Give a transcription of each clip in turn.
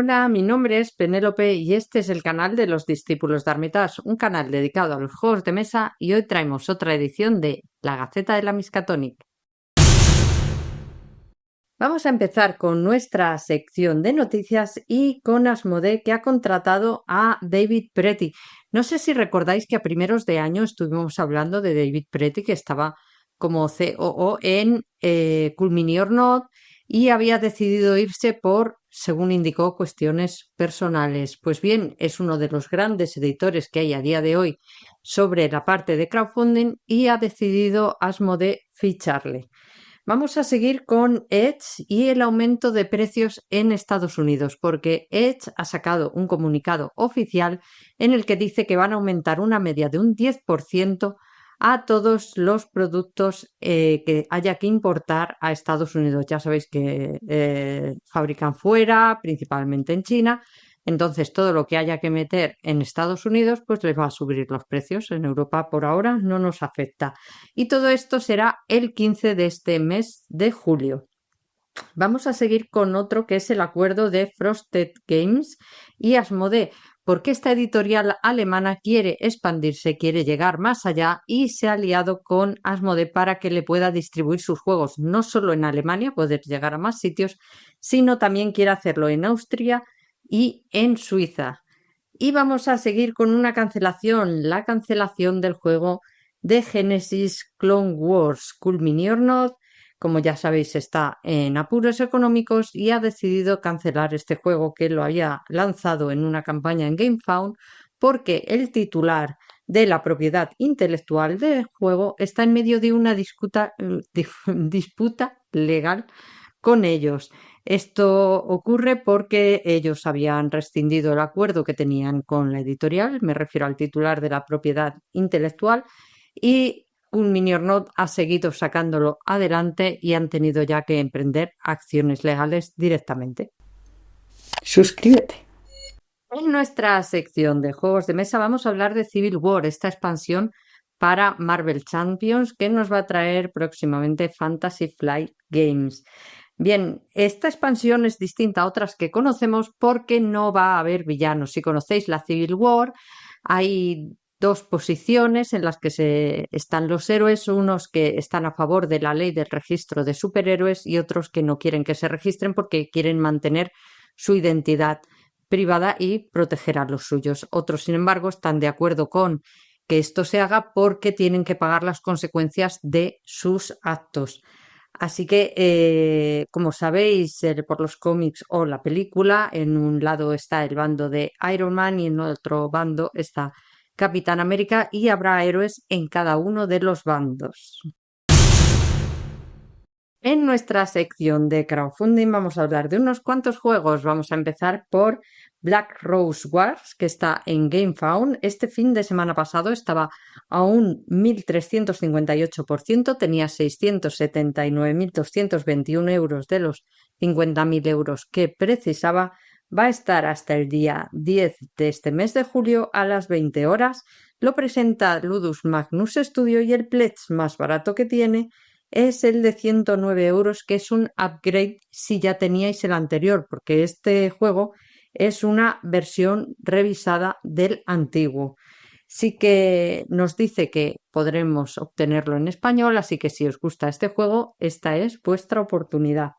Hola, mi nombre es Penélope y este es el canal de los discípulos de Armitage, un canal dedicado a los juegos de mesa, y hoy traemos otra edición de La Gaceta de la Miskatonic. Vamos a empezar con nuestra sección de noticias y con Asmodee, que ha contratado a David Preti. No sé si recordáis que a primeros de año estuvimos hablando de David Preti, que estaba como COO en Cool Mini or Not, y había decidido irse por, según indicó, cuestiones personales. Pues bien, es uno de los grandes editores que hay a día de hoy sobre la parte de crowdfunding y ha decidido Asmodee ficharle. Vamos a seguir con Edge y el aumento de precios en Estados Unidos, porque Edge ha sacado un comunicado oficial en el que dice que van a aumentar una media de un 10% a todos los productos que haya que importar a Estados Unidos. Ya sabéis que fabrican fuera, principalmente en China. Entonces, todo lo que haya que meter en Estados Unidos, pues les va a subir los precios. En Europa, por ahora, no nos afecta. Y todo esto será el 15 de este mes de julio. Vamos a seguir con otro, que es el acuerdo de Frosted Games y Asmodee, porque esta editorial alemana quiere expandirse, quiere llegar más allá y se ha aliado con Asmodee para que le pueda distribuir sus juegos no solo en Alemania, poder llegar a más sitios, sino también quiere hacerlo en Austria y en Suiza. Y vamos a seguir con una cancelación, la cancelación del juego de Genesis Clone Wars Cool Mini or Not. Como ya sabéis, está en apuros económicos y ha decidido cancelar este juego, que lo había lanzado en una campaña en GameFound, porque el titular de la propiedad intelectual del juego está en medio de una disputa legal con ellos. Esto ocurre porque ellos habían rescindido el acuerdo que tenían con la editorial, me refiero al titular de la propiedad intelectual, y un Mini or Not ha seguido sacándolo adelante y han tenido ya que emprender acciones legales directamente. Suscríbete. En nuestra sección de juegos de mesa vamos a hablar de Civil War, esta expansión para Marvel Champions que nos va a traer próximamente Fantasy Flight Games. Bien, esta expansión es distinta a otras que conocemos porque no va a haber villanos. Si conocéis la Civil War, hay dos posiciones en las que están los héroes, unos que están a favor de la ley del registro de superhéroes y otros que no quieren que se registren porque quieren mantener su identidad privada y proteger a los suyos. Otros, sin embargo, están de acuerdo con que esto se haga porque tienen que pagar las consecuencias de sus actos. Así que, como sabéis, por los cómics o la película, en un lado está el bando de Iron Man y en otro bando está Capitán América, y habrá héroes en cada uno de los bandos. En nuestra sección de crowdfunding vamos a hablar de unos cuantos juegos. Vamos a empezar por Black Rose Wars, que está en GameFound. Este fin de semana pasado estaba a un 1.358%, tenía 679.221 euros de los 50.000 euros que precisaba. Va a estar hasta el día 10 de este mes de julio a las 20 horas. Lo presenta Ludus Magnus Studio y el pledge más barato que tiene es el de 109 euros, que es un upgrade si ya teníais el anterior, porque este juego es una versión revisada del antiguo. Sí que nos dice que podremos obtenerlo en español, así que si os gusta este juego, esta es vuestra oportunidad.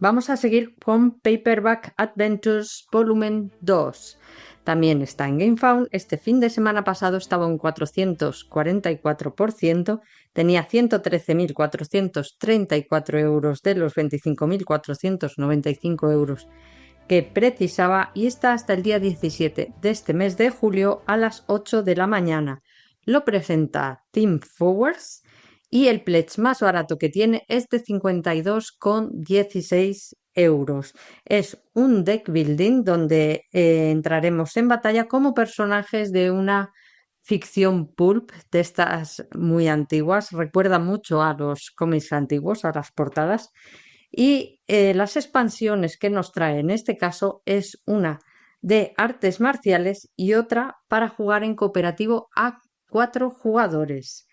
Vamos a seguir con Paperback Adventures Volumen 2. También está en GameFound. Este fin de semana pasado estaba un 444%, tenía 113.434 euros de los 25.495 euros que precisaba, y está hasta el día 17 de este mes de julio a las 8 de la mañana. Lo presenta Team Forwards y el pledge más barato que tiene es de 52,16 euros. Es un deck building donde entraremos en batalla como personajes de una ficción pulp de estas muy antiguas. Recuerda mucho a los cómics antiguos, a las portadas. Y las expansiones que nos trae en este caso es una de artes marciales y otra para jugar en cooperativo a 4 jugadores.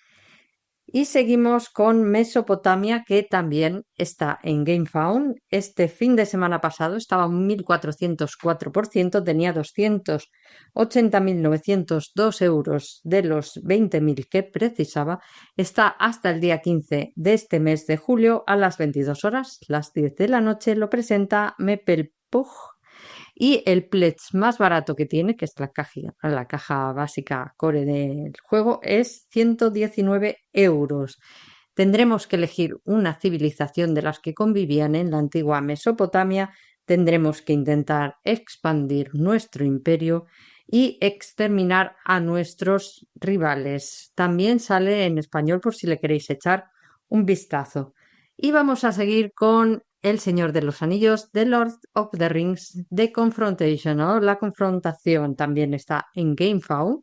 Y seguimos con Mesopotamia, que también está en GameFound. Este fin de semana pasado estaba un 1.404%, tenía 280.902 euros de los 20.000 que precisaba. Está hasta el día 15 de este mes de julio a las 22 horas, las 10 de la noche. Lo presenta Mepelpug. Y el pledge más barato que tiene, que es la caja básica core del juego, es 119 euros. Tendremos que elegir una civilización de las que convivían en la antigua Mesopotamia. Tendremos que intentar expandir nuestro imperio y exterminar a nuestros rivales. También sale en español por si le queréis echar un vistazo. Y vamos a seguir con El Señor de los Anillos, The Lord of the Rings, The Confrontation, o La Confrontación. También está en GameFound.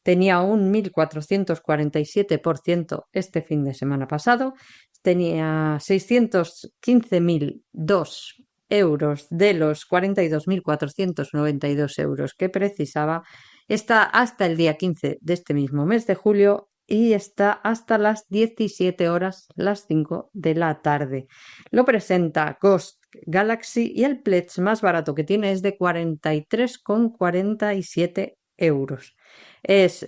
Tenía un 1.447% este fin de semana pasado. Tenía 615.002 euros de los 42.492 euros que precisaba. Está hasta el día 15 de este mismo mes de julio y está hasta las 17 horas, las 5 de la tarde. Lo presenta Ghost Galaxy y el pledge más barato que tiene es de 43,47 euros. Es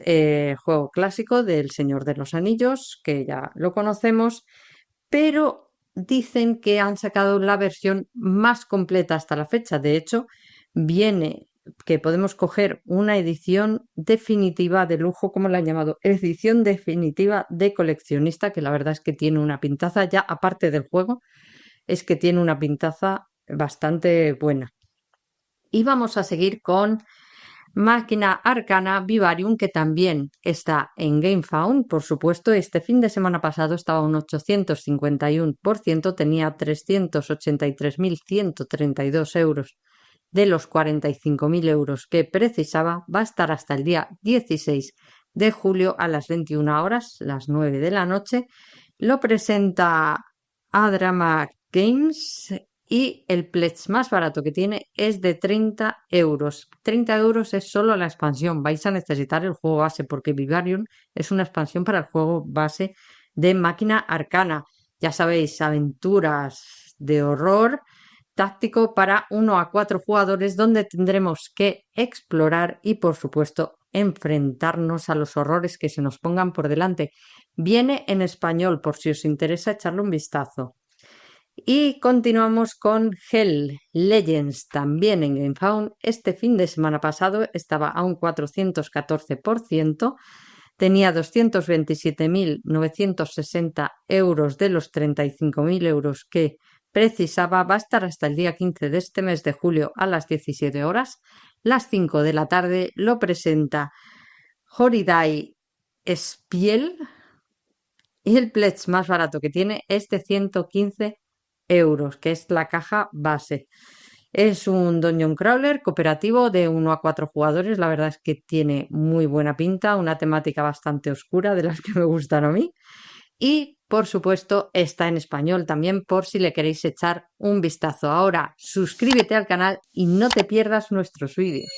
juego clásico del Señor de los Anillos, que ya lo conocemos, pero dicen que han sacado la versión más completa hasta la fecha. De hecho, viene que podemos coger una edición definitiva de lujo, como la han llamado, edición definitiva de coleccionista, que la verdad es que tiene una pintaza, ya aparte del juego, es que tiene una pintaza bastante buena. Y vamos a seguir con Máquina Arcana Vivarium, que también está en GameFound. Por supuesto, este fin de semana pasado estaba un 851%, tenía 383.132 euros de los 45.000 euros que precisaba. Va a estar hasta el día 16 de julio a las 21 horas, las 9 de la noche. Lo presenta Adrama Games y el pledge más barato que tiene es de 30 euros. 30 euros es solo la expansión. Vais a necesitar el juego base porque Vivarium es una expansión para el juego base de Máquina Arcana. Ya sabéis, aventuras de horror táctico para 1 a 4 jugadores donde tendremos que explorar y, por supuesto, enfrentarnos a los horrores que se nos pongan por delante. Viene en español por si os interesa echarle un vistazo. Y continuamos con Hell Legends, también en GameFound. Este fin de semana pasado estaba a un 414%, tenía 227.960 euros de los 35.000 euros que precisaba. Va a estar hasta el día 15 de este mes de julio a las 17 horas, las 5 de la tarde. Lo presenta Horiday Spiel y el pledge más barato que tiene es de 115 euros, que es la caja base. Es un Dungeon Crawler cooperativo de 1 a 4 jugadores. La verdad es que tiene muy buena pinta, una temática bastante oscura de las que me gustan a mí. Y, por supuesto, está en español también por si le queréis echar un vistazo. Ahora, suscríbete al canal y no te pierdas nuestros vídeos.